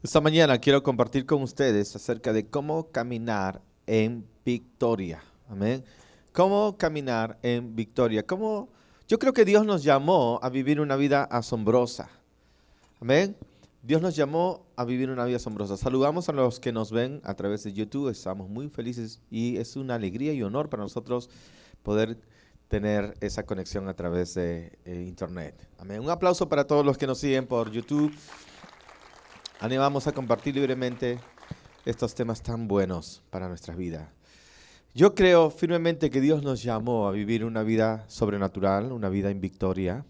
Esta mañana quiero compartir con ustedes acerca de cómo caminar en victoria. Amén. Cómo caminar en victoria. Yo creo que Dios nos llamó a vivir una vida asombrosa. Amén. Dios nos llamó a vivir una vida asombrosa. Saludamos a los que nos ven a través de YouTube. Estamos muy felices y es una alegría y honor para nosotros poder tener esa conexión a través de internet. Amén. Un aplauso para todos los que nos siguen por YouTube. Animamos a compartir libremente estos temas tan buenos para nuestras vidas. Yo creo firmemente que Dios nos llamó a vivir una vida sobrenatural, una vida en victoria.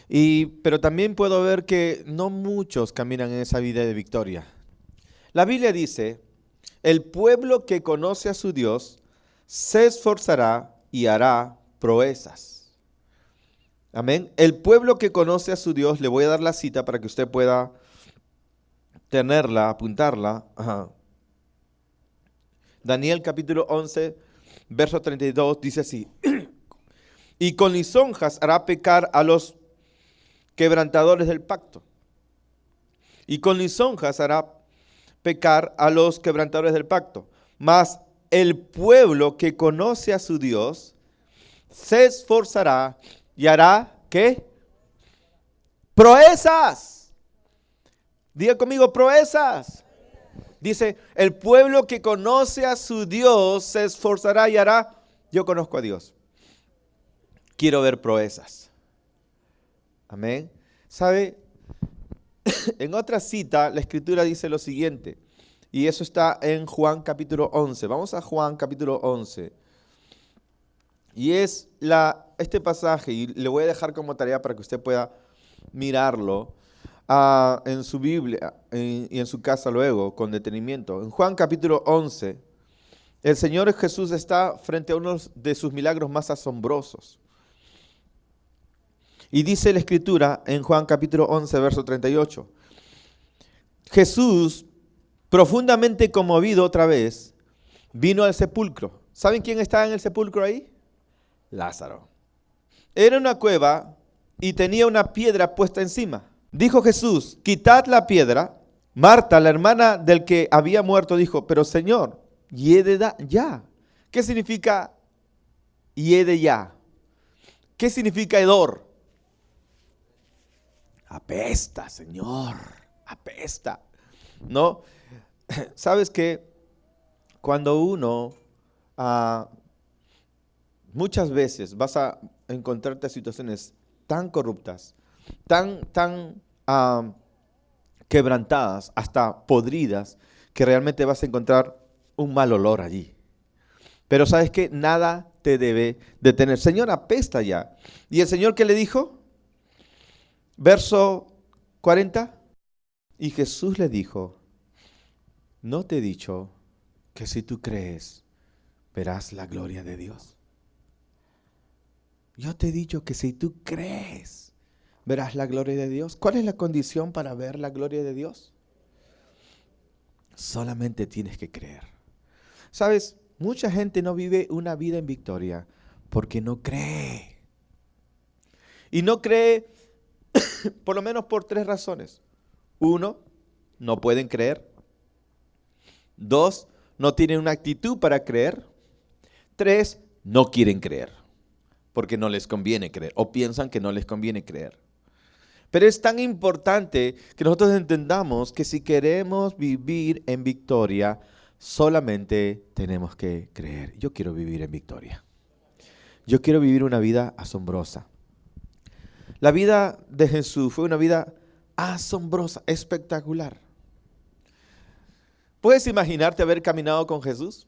Pero también puedo ver que no muchos caminan en esa vida de victoria. La Biblia dice, el pueblo que conoce a su Dios se esforzará y hará proezas. Amén. El pueblo que conoce a su Dios, le voy a dar la cita para que usted pueda tenerla, apuntarla. Daniel capítulo 11, verso 32 dice así. Y con lisonjas hará pecar a los quebrantadores del pacto. Y con lisonjas hará pecar a los quebrantadores del pacto. Mas el pueblo que conoce a su Dios se esforzará y hará, ¿qué? Proezas. Diga conmigo, proezas. Dice, el pueblo que conoce a su Dios se esforzará y hará. Yo conozco a Dios. Quiero ver proezas. Amén. ¿Sabe? En otra cita, la Escritura dice lo siguiente. Y eso está en Juan capítulo 11. Vamos a Juan capítulo 11. Y es este pasaje, y le voy a dejar como tarea para que usted pueda mirarlo en su Biblia y en su casa luego, con detenimiento. En Juan capítulo 11, el Señor Jesús está frente a uno de sus milagros más asombrosos. Y dice la Escritura en Juan capítulo 11, verso 38. Jesús, profundamente conmovido otra vez, vino al sepulcro. ¿Saben quién estaba en el sepulcro ahí? Lázaro. Era una cueva y tenía una piedra puesta encima. Dijo Jesús, quitad la piedra. Marta, la hermana del que había muerto, dijo, pero Señor, hiede ya. ¿Qué significa hiede ya? ¿Qué significa hedor? Apesta, Señor, apesta. ¿No? ¿Sabes qué? Cuando uno, muchas veces vas a encontrarte situaciones tan corruptas, tan quebrantadas, hasta podridas, que realmente vas a encontrar un mal olor allí. Pero ¿sabes qué? Nada te debe detener. Señor, apesta ya. ¿Y el Señor qué le dijo? Verso 40. Y Jesús le dijo, ¿no te he dicho que si tú crees, verás la gloria de Dios? Yo te he dicho que si tú crees, verás la gloria de Dios. ¿Cuál es la condición para ver la gloria de Dios? Solamente tienes que creer. ¿Sabes? Mucha gente no vive una vida en victoria porque no cree. Y no cree por lo menos por 3 razones. 1, no pueden creer. 2, no tienen una actitud para creer. 3, no quieren creer porque no les conviene creer o piensan que no les conviene creer. Pero es tan importante que nosotros entendamos que si queremos vivir en victoria, solamente tenemos que creer. Yo quiero vivir en victoria. Yo quiero vivir una vida asombrosa. La vida de Jesús fue una vida asombrosa, espectacular. ¿Puedes imaginarte haber caminado con Jesús?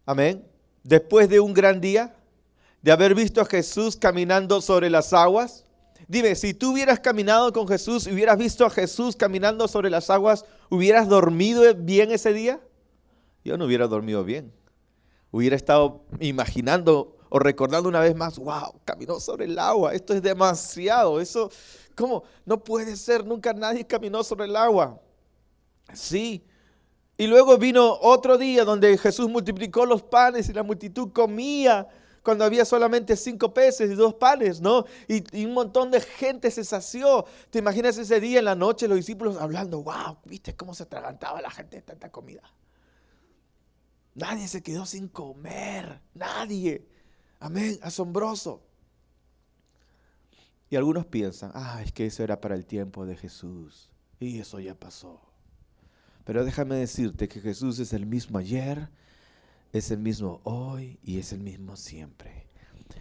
Amén. Después de un gran día, de haber visto a Jesús caminando sobre las aguas. Dime, si tú hubieras caminado con Jesús y hubieras visto a Jesús caminando sobre las aguas, ¿hubieras dormido bien ese día? Yo no hubiera dormido bien. Hubiera estado imaginando o recordando una vez más, wow, caminó sobre el agua, esto es demasiado, eso, ¿cómo? No puede ser, nunca nadie caminó sobre el agua. Sí. Y luego vino otro día donde Jesús multiplicó los panes y la multitud comía cuando había solamente 5 peces y 2 panes, ¿no? Y un montón de gente se sació. ¿Te imaginas ese día en la noche los discípulos hablando? ¡Wow! ¿Viste cómo se atragantaba la gente de tanta comida? Nadie se quedó sin comer. Nadie. Amén. Asombroso. Y algunos piensan, es que eso era para el tiempo de Jesús. Y eso ya pasó. Pero déjame decirte que Jesús es el mismo ayer, es el mismo hoy y es el mismo siempre.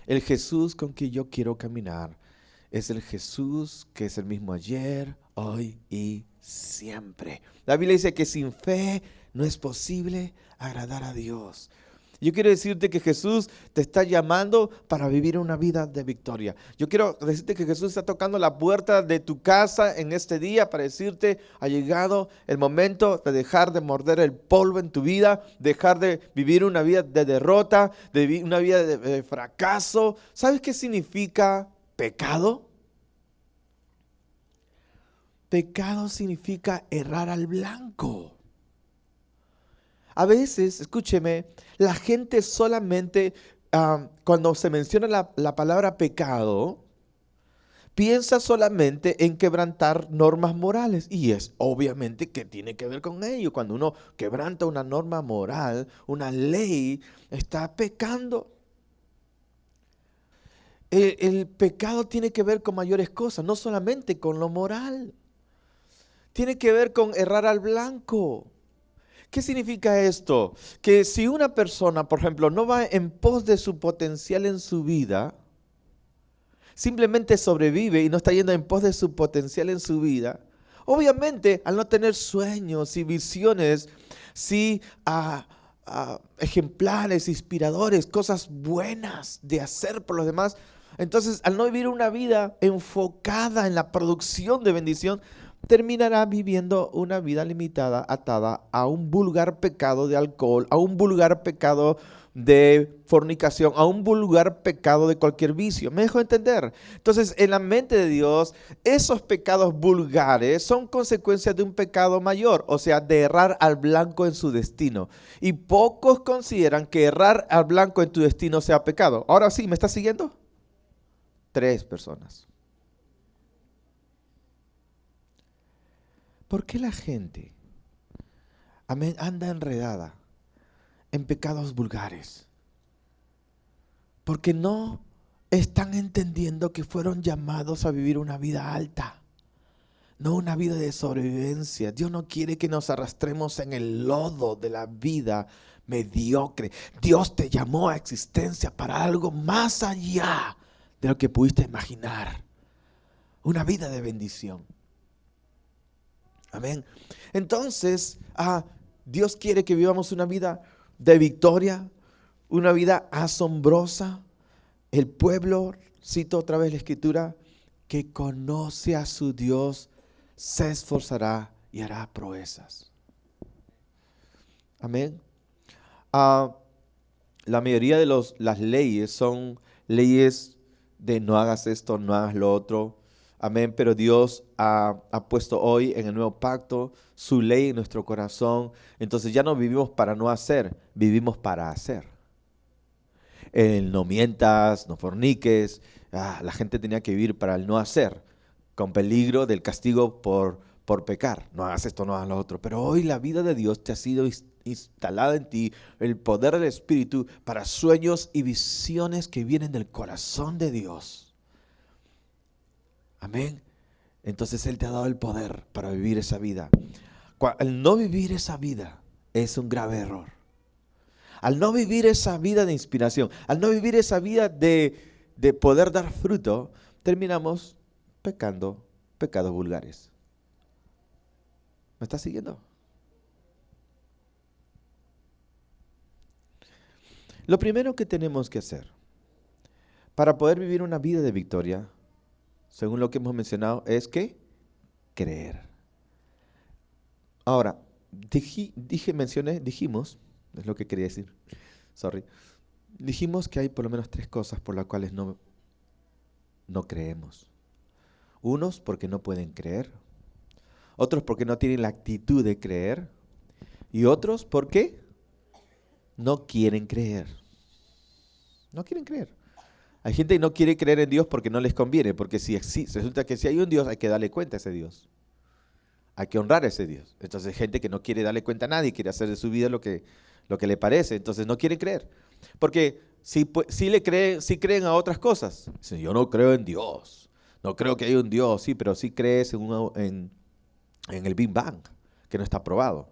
El Jesús con que yo quiero caminar es el Jesús que es el mismo ayer, hoy y siempre. La Biblia dice que sin fe no es posible agradar a Dios. Yo quiero decirte que Jesús te está llamando para vivir una vida de victoria. Yo quiero decirte que Jesús está tocando la puerta de tu casa en este día para decirte, ha llegado el momento de dejar de morder el polvo en tu vida, dejar de vivir una vida de derrota, de vivir una vida de fracaso. ¿Sabes qué significa pecado? Pecado significa errar al blanco. A veces, escúcheme, la gente solamente, cuando se menciona la palabra pecado, piensa solamente en quebrantar normas morales. Y es obviamente que tiene que ver con ello. Cuando uno quebranta una norma moral, una ley, está pecando. El pecado tiene que ver con mayores cosas, no solamente con lo moral. Tiene que ver con errar al blanco. ¿Qué significa esto? Que si una persona, por ejemplo, no va en pos de su potencial en su vida, simplemente sobrevive y no está yendo en pos de su potencial en su vida, obviamente al no tener sueños y visiones, sí, ejemplares, inspiradores, cosas buenas de hacer por los demás, entonces al no vivir una vida enfocada en la producción de bendición, terminará viviendo una vida limitada, atada a un vulgar pecado de alcohol, a un vulgar pecado de fornicación, a un vulgar pecado de cualquier vicio. ¿Me dejo entender? Entonces, en la mente de Dios, esos pecados vulgares son consecuencias de un pecado mayor, o sea, de errar al blanco en su destino. Y pocos consideran que errar al blanco en tu destino sea pecado. Ahora sí, ¿me estás siguiendo? 3 personas. ¿Por qué la gente, amén, anda enredada en pecados vulgares? Porque no están entendiendo que fueron llamados a vivir una vida alta, no una vida de sobrevivencia. Dios no quiere que nos arrastremos en el lodo de la vida mediocre. Dios te llamó a existencia para algo más allá de lo que pudiste imaginar. Una vida de bendición. Amén. Entonces, Dios quiere que vivamos una vida de victoria, una vida asombrosa. El pueblo, cito otra vez la escritura, que conoce a su Dios, se esforzará y hará proezas. Amén. La mayoría de las leyes son leyes de no hagas esto, no hagas lo otro. Amén, pero Dios ha puesto hoy en el nuevo pacto su ley en nuestro corazón. Entonces ya no vivimos para no hacer, vivimos para hacer. El no mientas, no forniques. La gente tenía que vivir para el no hacer, con peligro del castigo por pecar. No hagas esto, no hagas lo otro. Pero hoy la vida de Dios te ha sido instalada en ti, el poder del Espíritu para sueños y visiones que vienen del corazón de Dios. Amén. Entonces Él te ha dado el poder para vivir esa vida. Al no vivir esa vida es un grave error. Al no vivir esa vida de inspiración, al no vivir esa vida de poder dar fruto, terminamos pecando pecados vulgares. ¿Me estás siguiendo? Lo primero que tenemos que hacer para poder vivir una vida de victoria, según lo que hemos mencionado, es que creer. Ahora, dijimos, es lo que quería decir, dijimos que hay por lo menos 3 cosas por las cuales no creemos. Unos porque no pueden creer, otros porque no tienen la actitud de creer y otros porque no quieren creer. No quieren creer. Hay gente que no quiere creer en Dios porque no les conviene, porque resulta que si hay un Dios hay que darle cuenta a ese Dios. Hay que honrar a ese Dios. Entonces hay gente que no quiere darle cuenta a nadie, quiere hacer de su vida lo que le parece, entonces no quieren creer. Porque si creen a otras cosas. Dicen, yo no creo en Dios, no creo que haya un Dios, sí, pero sí crees en el Big Bang, que no está probado.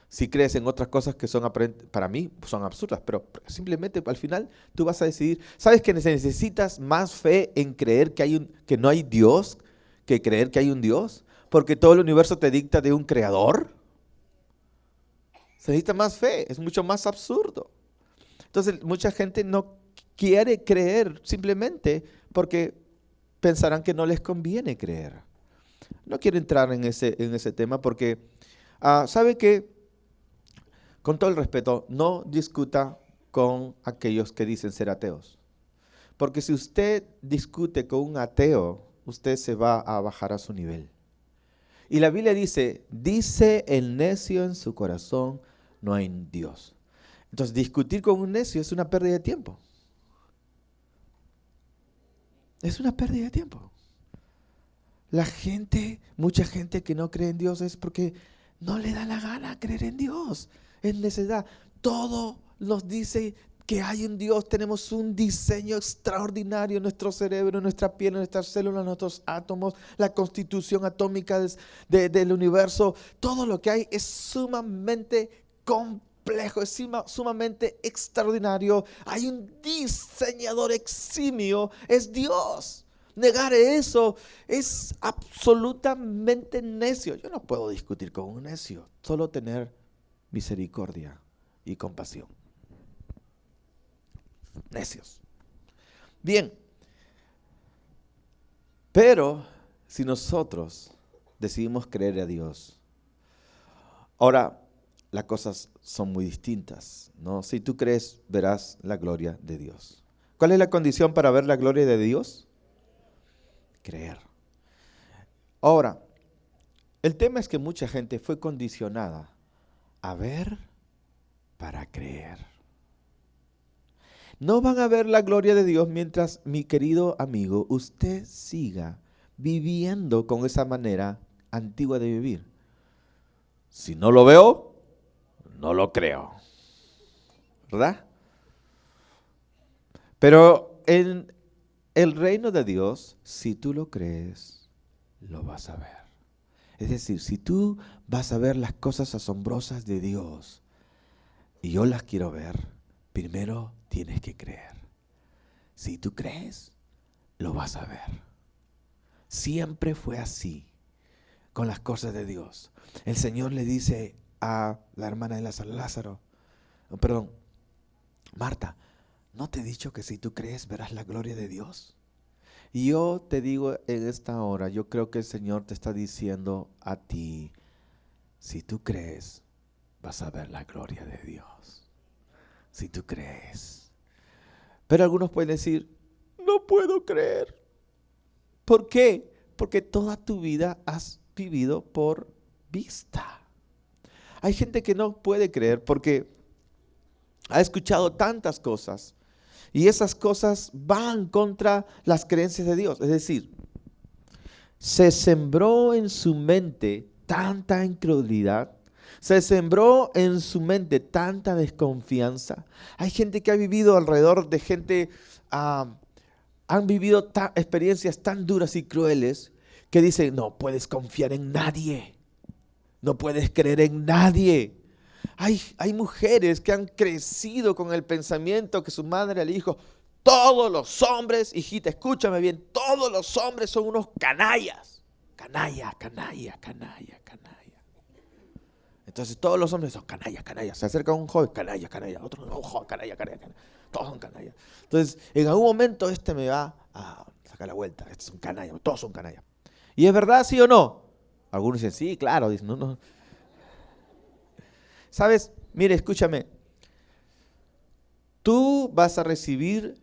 Si crees en otras cosas que para mí son absurdas, pero simplemente al final tú vas a decidir. ¿Sabes que necesitas más fe en creer que no hay Dios que creer que hay un Dios? Porque todo el universo te dicta de un creador. Se necesita más fe, es mucho más absurdo. Entonces mucha gente no quiere creer simplemente porque pensarán que no les conviene creer. No quiero entrar en ese tema porque, ¿sabe qué? Con todo el respeto, no discuta con aquellos que dicen ser ateos. Porque si usted discute con un ateo, usted se va a bajar a su nivel. Y la Biblia dice el necio en su corazón, no hay Dios. Entonces, discutir con un necio es una pérdida de tiempo. Es una pérdida de tiempo. Mucha gente que no cree en Dios es porque no le da la gana creer en Dios. Es necesidad. Todo nos dice que hay un Dios. Tenemos un diseño extraordinario en nuestro cerebro, en nuestra piel, en nuestras células, en nuestros átomos, la constitución atómica del universo. Todo lo que hay es sumamente complejo, es sumamente extraordinario. Hay un diseñador eximio, es Dios. Negar eso es absolutamente necio. Yo no puedo discutir con un necio, solo tener misericordia y compasión. Necios. Bien, pero si nosotros decidimos creer a Dios, ahora las cosas son muy distintas, ¿no? Si tú crees, verás la gloria de Dios. ¿Cuál es la condición para ver la gloria de Dios? Creer. Ahora, el tema es que mucha gente fue condicionada a ver para creer. No van a ver la gloria de Dios mientras, mi querido amigo, usted siga viviendo con esa manera antigua de vivir. Si no lo veo, no lo creo. ¿Verdad? Pero en el reino de Dios, si tú lo crees, lo vas a ver. Es decir, si tú vas a ver las cosas asombrosas de Dios y yo las quiero ver, primero tienes que creer. Si tú crees, lo vas a ver. Siempre fue así con las cosas de Dios. El Señor le dice a la hermana de Lázaro, Marta, ¿no te he dicho que si tú crees verás la gloria de Dios? Y yo te digo en esta hora, yo creo que el Señor te está diciendo a ti, si tú crees, vas a ver la gloria de Dios. Si tú crees. Pero algunos pueden decir, no puedo creer. ¿Por qué? Porque toda tu vida has vivido por vista. Hay gente que no puede creer porque ha escuchado tantas cosas y esas cosas van contra las creencias de Dios. Es decir, se sembró en su mente tanta incredulidad, se sembró en su mente tanta desconfianza. Hay gente que ha vivido alrededor de gente, han vivido experiencias tan duras y crueles que dicen, no puedes confiar en nadie, no puedes creer en nadie. Hay mujeres que han crecido con el pensamiento que su madre le dijo, todos los hombres, hijita, escúchame bien, todos los hombres son unos canallas. Canalla, canalla, canalla, canalla. Entonces todos los hombres son canallas, canallas. Se acerca un joven, canalla, canalla. Otro, un joven, canalla, canalla, canalla. Todos son canallas. Entonces, en algún momento me va a sacar la vuelta. Estos son canallas, todos son canallas. ¿Y es verdad, sí o no? Algunos dicen, sí, claro. Dicen, no. ¿Sabes? Mire, escúchame. Tú vas a recibir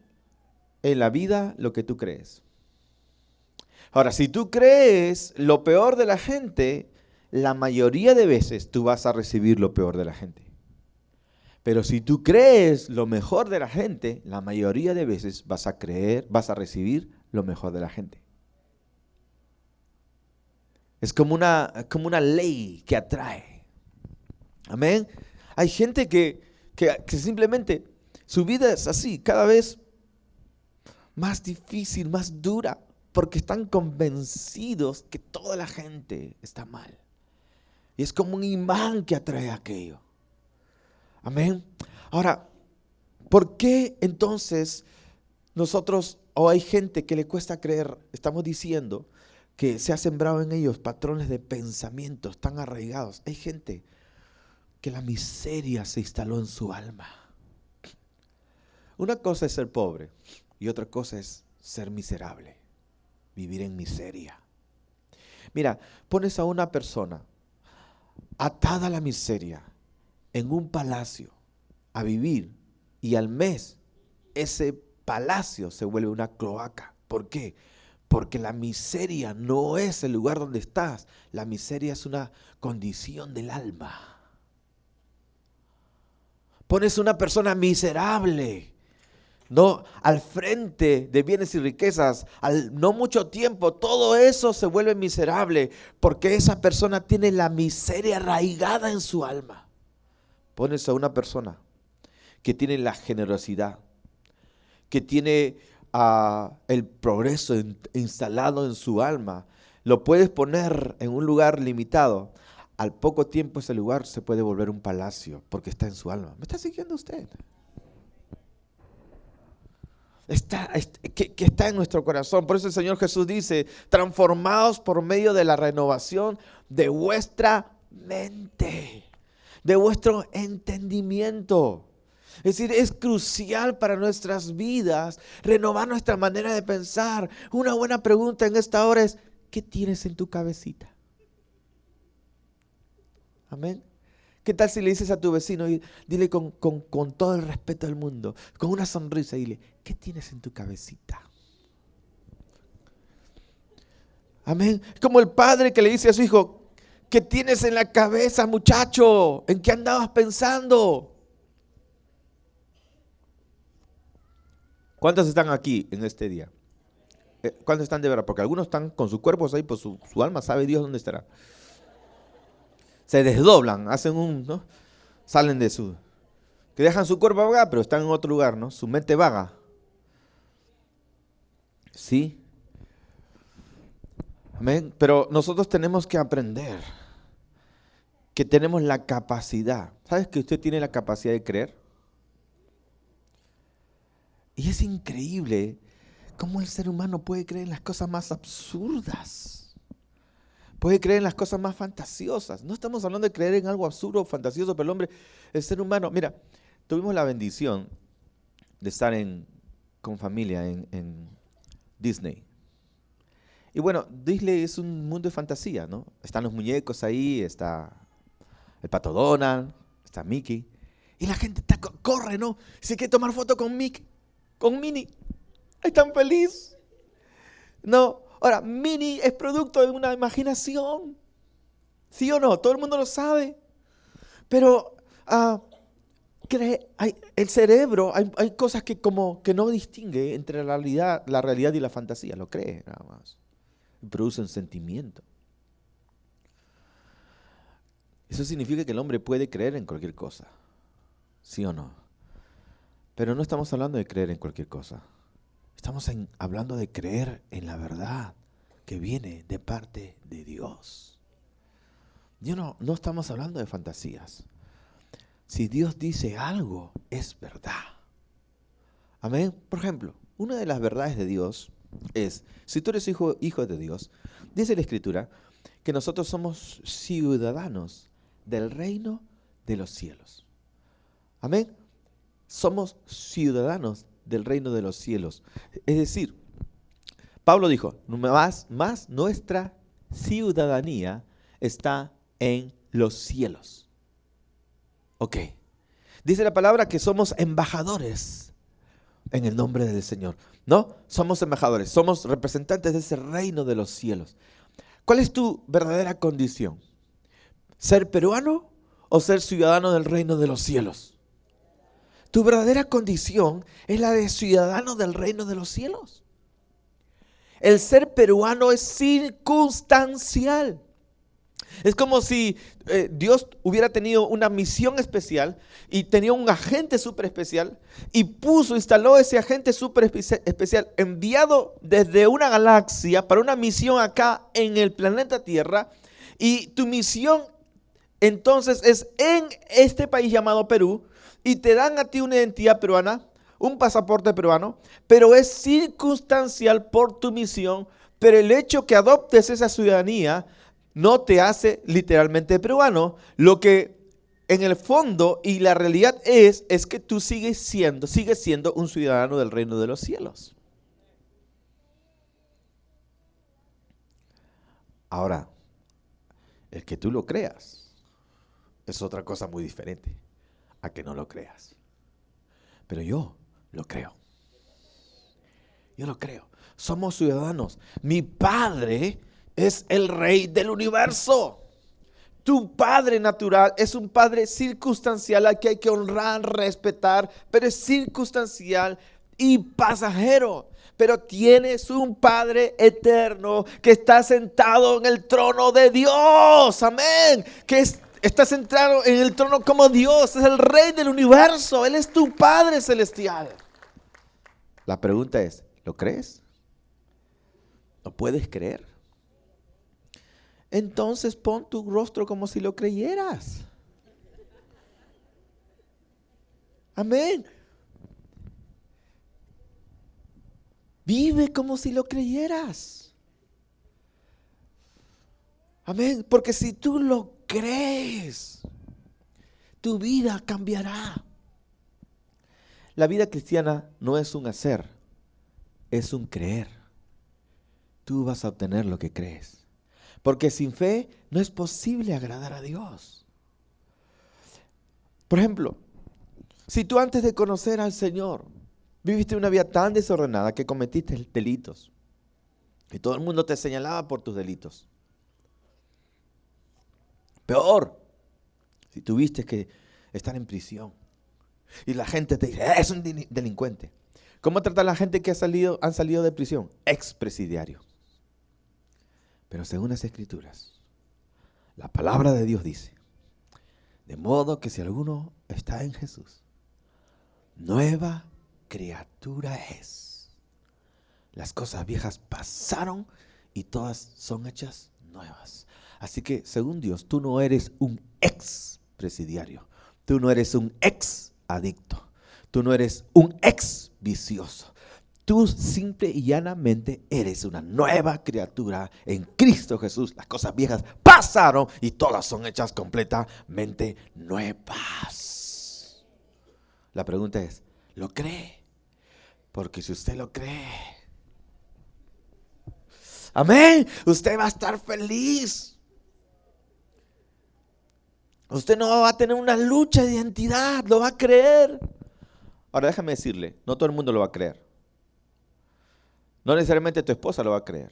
en la vida lo que tú crees. Ahora, si tú crees lo peor de la gente, la mayoría de veces tú vas a recibir lo peor de la gente. Pero si tú crees lo mejor de la gente, la mayoría de veces vas a recibir lo mejor de la gente. Es como una ley que atrae. Amén. Hay gente que simplemente su vida es así, cada vez más difícil, más dura, porque están convencidos que toda la gente está mal. Y es como un imán que atrae aquello. Amén. Ahora, ¿por qué entonces nosotros, o hay gente que le cuesta creer, estamos diciendo que se ha sembrado en ellos patrones de pensamientos tan arraigados? Hay gente que la miseria se instaló en su alma. Una cosa es ser pobre y otra cosa es ser miserable, vivir en miseria. Mira, pones a una persona atada a la miseria en un palacio a vivir y al mes ese palacio se vuelve una cloaca. ¿Por qué? Porque la miseria no es el lugar donde estás, la miseria es una condición del alma. Pones a una persona miserable, no al frente de bienes y riquezas, al no mucho tiempo, todo eso se vuelve miserable porque esa persona tiene la miseria arraigada en su alma. Pones a una persona que tiene la generosidad, que tiene el progreso instalado en su alma, lo puedes poner en un lugar limitado. Al poco tiempo ese lugar se puede volver un palacio porque está en su alma. ¿Me está siguiendo usted? Que está en nuestro corazón. Por eso el Señor Jesús dice: transformaos por medio de la renovación de vuestra mente, de vuestro entendimiento. Es decir, es crucial para nuestras vidas renovar nuestra manera de pensar. Una buena pregunta en esta hora es: ¿qué tienes en tu cabecita? Amén. ¿Qué tal si le dices a tu vecino y dile con todo el respeto del mundo, con una sonrisa, y dile: ¿qué tienes en tu cabecita? Amén. Como el padre que le dice a su hijo: ¿qué tienes en la cabeza, muchacho? ¿En qué andabas pensando? ¿Cuántos están aquí en este día? ¿Cuántos están de verdad? Porque algunos están con sus cuerpos ahí, pues su alma sabe Dios dónde estará. Se desdoblan, ¿no? Salen que dejan su cuerpo vaga, pero están en otro lugar, ¿no? Su mente vaga. Sí. Amén. Pero nosotros tenemos que aprender que tenemos la capacidad. ¿Sabes que usted tiene la capacidad de creer? Y es increíble cómo el ser humano puede creer en las cosas más absurdas. Puede creer en las cosas más fantasiosas. No estamos hablando de creer en algo absurdo o fantasioso, pero el ser humano, mira, tuvimos la bendición de estar con familia en Disney. Y bueno, Disney es un mundo de fantasía, ¿no? Están los muñecos ahí, está el Pato Donald, está Mickey. Y la gente corre, ¿no? Se quiere tomar foto con Mickey, con Minnie. Es tan feliz. No, ahora, Minnie es producto de una imaginación. ¿Sí o no? Todo el mundo lo sabe. Pero el cerebro, hay cosas que como que no distingue entre la realidad y la fantasía. Lo cree nada más. Y produce un sentimiento. Eso significa que el hombre puede creer en cualquier cosa. ¿Sí o no? Pero no estamos hablando de creer en cualquier cosa. Estamos hablando de creer en la verdad que viene de parte de Dios. No estamos hablando de fantasías. Si Dios dice algo, es verdad. Amén. Por ejemplo, una de las verdades de Dios es: si tú eres hijo de Dios, dice la Escritura que nosotros somos ciudadanos del reino de los cielos. Amén. Somos ciudadanos del reino de los cielos. Es decir, Pablo dijo: más nuestra ciudadanía está en los cielos. Ok. Dice la palabra que somos embajadores en el nombre del Señor. ¿No? Somos embajadores, somos representantes de ese reino de los cielos. ¿Cuál es tu verdadera condición? ¿Ser peruano o ser ciudadano del reino de los cielos? Tu verdadera condición es la de ciudadano del reino de los cielos. El ser peruano es circunstancial. Es como si Dios hubiera tenido una misión especial y tenía un agente súper especial y instaló ese agente súper especial enviado desde una galaxia para una misión acá en el planeta Tierra. Y tu misión entonces es en este país llamado Perú y te dan a ti una identidad peruana, un pasaporte peruano, pero es circunstancial por tu misión, pero el hecho que adoptes esa ciudadanía no te hace literalmente peruano. Lo que en el fondo y la realidad es que tú sigues siendo un ciudadano del reino de los cielos. Ahora, el que tú lo creas es otra cosa muy diferente a que no lo creas. Pero yo lo creo. Yo lo creo. Somos ciudadanos. Mi Padre es el Rey del universo. Tu Padre natural es un Padre circunstancial al que hay que honrar, respetar, pero es circunstancial y pasajero. Pero tienes un Padre eterno que está sentado en el trono de Dios. Amén. Está sentado en el trono como Dios. Es el Rey del universo. Él es tu Padre celestial. La pregunta es, ¿lo crees? ¿Lo puedes creer? Entonces pon tu rostro como si lo creyeras. Amén. Vive como si lo creyeras. Amén. Porque si tú lo crees, tu vida cambiará. La vida cristiana no es un hacer, es un creer. Tú vas a obtener lo que crees. Porque sin fe no es posible agradar a Dios. Por ejemplo, si tú antes de conocer al Señor viviste una vida tan desordenada que cometiste delitos y todo el mundo te señalaba por tus delitos. Peor, si tuviste que estar en prisión y la gente te dice, es un delincuente. ¿Cómo trata a la gente que han salido de prisión? Expresidiario. Pero según las Escrituras, la palabra de Dios dice, de modo que si alguno está en Jesús, nueva criatura es. Las cosas viejas pasaron y todas son hechas nuevas. Así que, según Dios, tú no eres un ex presidiario, tú no eres un ex adicto, tú no eres un ex vicioso. Tú simple y llanamente eres una nueva criatura en Cristo Jesús. Las cosas viejas pasaron y todas son hechas completamente nuevas. La pregunta es, ¿lo cree? Porque si usted lo cree, amén, usted va a estar feliz. Usted no va a tener una lucha de identidad, lo va a creer. Ahora déjame decirle, no todo el mundo lo va a creer. No necesariamente tu esposa lo va a creer.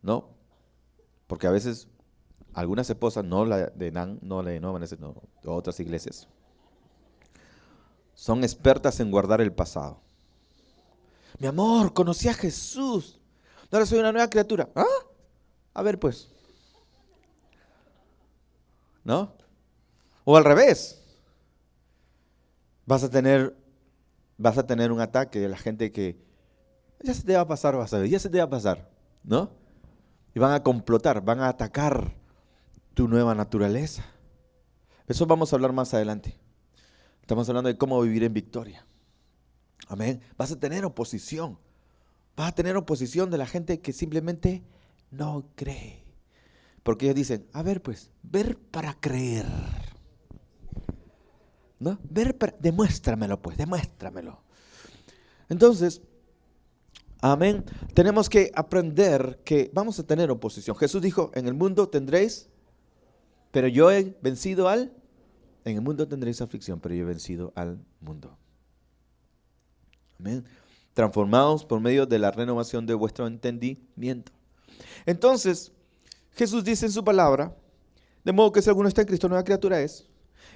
No, porque a veces algunas esposas, no la de Nan, no la de Vanessa, no, de otras iglesias, son expertas en guardar el pasado. Mi amor, conocí a Jesús. Ahora soy una nueva criatura. ¿Ah? A ver pues. ¿No? O al revés. Vas a tener un ataque de la gente que ya se te va a pasar, vas a ver, ya se te va a pasar, ¿no? Y van a complotar, van a atacar tu nueva naturaleza. Eso vamos a hablar más adelante. Estamos hablando de cómo vivir en victoria. Amén. Vas a tener oposición. Vas a tener oposición de la gente que simplemente no cree. Porque ellos dicen, a ver pues, ver para creer. ¿No? Demuéstramelo pues, demuéstramelo. Entonces, amén, tenemos que aprender que vamos a tener oposición. Jesús dijo, en el mundo tendréis, pero yo he vencido en el mundo tendréis aflicción, pero yo he vencido al mundo. Amén. Transformados por medio de la renovación de vuestro entendimiento. Entonces, Jesús dice en su palabra, de modo que si alguno está en Cristo, nueva criatura es.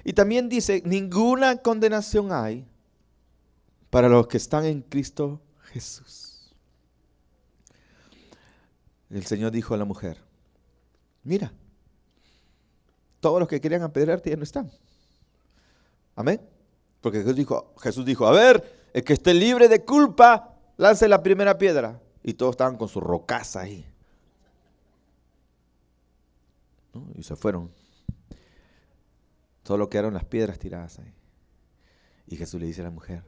Y también dice, ninguna condenación hay para los que están en Cristo Jesús. El Señor dijo a la mujer, mira, todos los que querían apedrearte ya no están. Amén. Porque Jesús dijo, a ver, el que esté libre de culpa, lance la primera piedra. Y todos estaban con su rocaza ahí. ¿No? Y se fueron. Solo quedaron las piedras tiradas ahí. Y Jesús le dice a la mujer,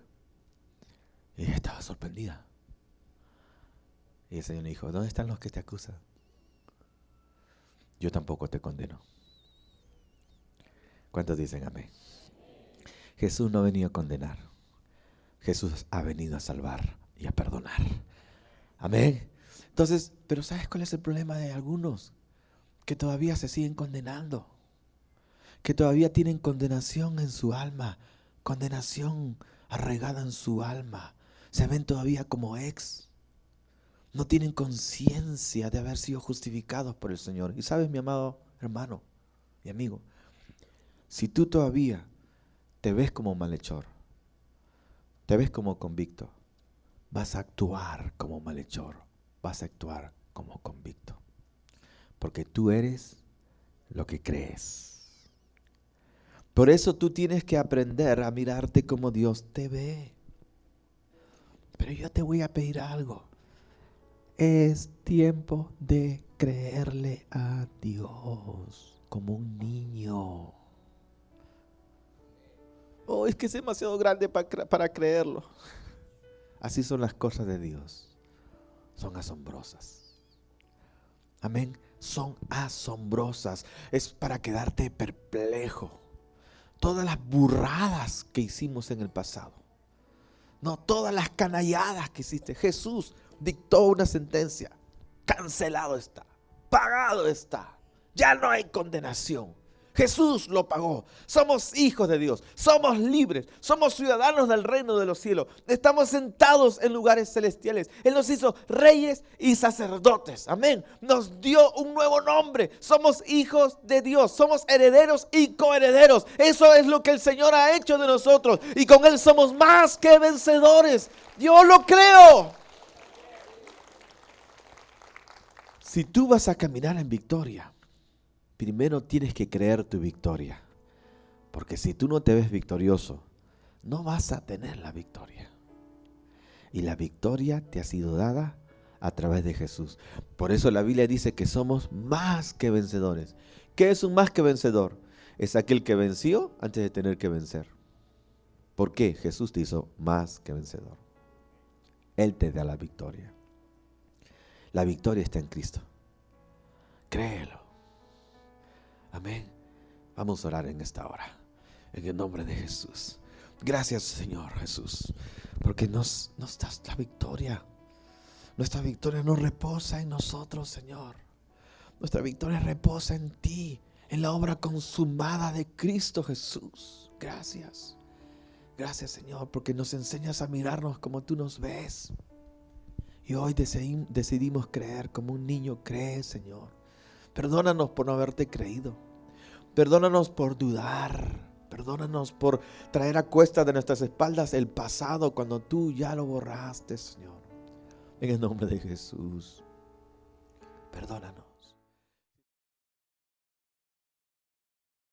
y ella estaba sorprendida. Y el Señor le dijo, ¿dónde están los que te acusan? Yo tampoco te condeno. ¿Cuántos dicen amén? Jesús no ha venido a condenar. Jesús ha venido a salvar y a perdonar. Amén. Entonces, pero ¿sabes cuál es el problema de algunos? Que todavía se siguen condenando. Que todavía tienen condenación en su alma. Condenación arraigada en su alma. Se ven todavía como ex. No tienen conciencia de haber sido justificados por el Señor. Y sabes, mi amado hermano y amigo, si tú todavía te ves como malhechor, te ves como convicto, vas a actuar como malhechor, vas a actuar como convicto. Porque tú eres lo que crees. Por eso tú tienes que aprender a mirarte como Dios te ve. Pero yo te voy a pedir algo. Es tiempo de creerle a Dios como un niño. Oh, es que es demasiado grande para creerlo. Así son las cosas de Dios. Son asombrosas. Amén. Son asombrosas. Es para quedarte perplejo. Todas las burradas que hicimos en el pasado. No, todas las canalladas que hiciste. Jesús dictó una sentencia. Cancelado está. Pagado está. Ya no hay condenación. Jesús lo pagó. Somos hijos de Dios. Somos libres. Somos ciudadanos del reino de los cielos. Estamos sentados en lugares celestiales. Él nos hizo reyes y sacerdotes. Amén. Nos dio un nuevo nombre. Somos hijos de Dios. Somos herederos y coherederos. Eso es lo que el Señor ha hecho de nosotros. Y con Él somos más que vencedores. Yo lo creo. Si tú vas a caminar en victoria, primero tienes que creer tu victoria. Porque si tú no te ves victorioso, no vas a tener la victoria. Y la victoria te ha sido dada a través de Jesús. Por eso la Biblia dice que somos más que vencedores. ¿Qué es un más que vencedor? Es aquel que venció antes de tener que vencer. ¿Por qué? Jesús te hizo más que vencedor. Él te da la victoria. La victoria está en Cristo. Créelo. Amén. Vamos a orar en esta hora. En el nombre de Jesús. Gracias, Señor Jesús, porque nos das la victoria. Nuestra victoria no reposa en nosotros, Señor. Nuestra victoria reposa en ti, en la obra consumada de Cristo Jesús. Gracias. Gracias, Señor, porque nos enseñas a mirarnos como tú nos ves. Y hoy decidimos creer como un niño cree, Señor. Perdónanos por no haberte creído. Perdónanos por dudar. Perdónanos por traer a cuesta de nuestras espaldas el pasado cuando tú ya lo borraste, Señor. En el nombre de Jesús. Perdónanos.